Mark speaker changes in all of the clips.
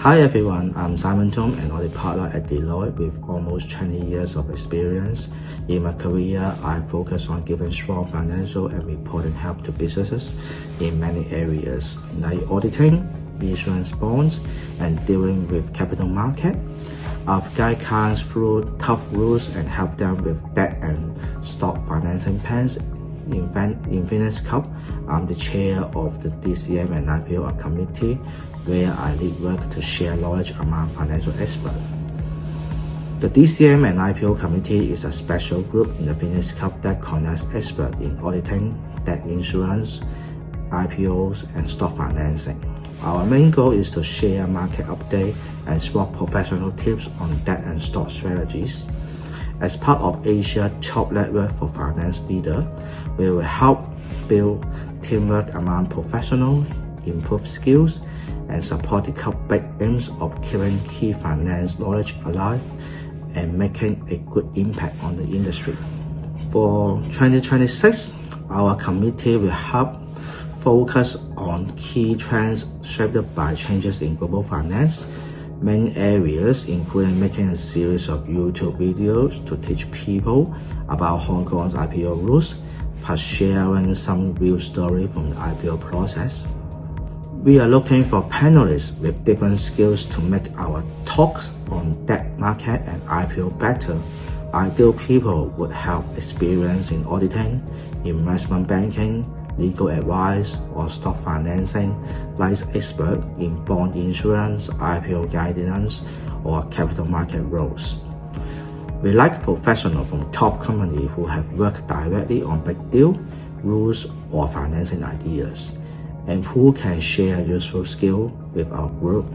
Speaker 1: Hi everyone, I'm Simon Tom, an audit partner at Deloitte with almost 20 years of experience. In my career, I focus on giving strong financial and reporting help to businesses in many areas like auditing, issuance bonds, and dealing with capital market. I've guided clients through tough rules and helped them with debt and stock financing plans. In Phoenix Cup, I'm the chair of the DCM and IPO committee, where I lead work to share knowledge among financial experts. The DCM and IPO committee is a special group in the Phoenix Cup that connects experts in auditing, debt insurance, IPOs, and stock financing. Our main goal is to share market updates and swap professional tips on debt and stock strategies. As part of Asia's top network for finance leaders, we will help build teamwork among professionals, improve skills, and support the Cup's big aims of keeping key finance knowledge alive and making a good impact on the industry. For 2026, our committee will help focus on key trends shaped by changes in global finance. Main areas including making a series of YouTube videos to teach people about Hong Kong's IPO rules, plus sharing some real stories from the IPO process. We are looking for panelists with different skills to make our talks on debt market and IPO better. Ideal people would have experience in auditing, investment banking, legal advice, or stock financing, like experts in bond insurance, IPO guidance, or capital market roles. We like professionals from top companies who have worked directly on big deals, rules, or financing ideas, and who can share useful skills with our group.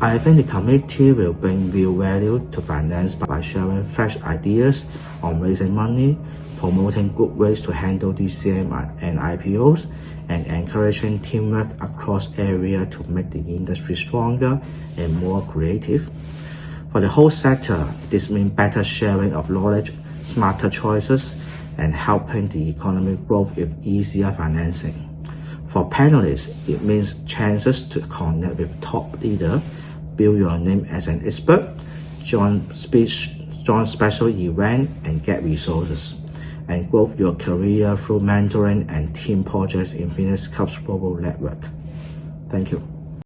Speaker 1: I think the committee will bring real value to finance by sharing fresh ideas on raising money, promoting good ways to handle DCM and IPOs, and encouraging teamwork across areas to make the industry stronger and more creative. For the whole sector, this means better sharing of knowledge, smarter choices, and helping the economic growth with easier financing. For panelists, it means chances to connect with top leaders, build your name as an expert, join special events, and get resources, and grow your career through mentoring and team projects in Phoenix Cup's global network. Thank you.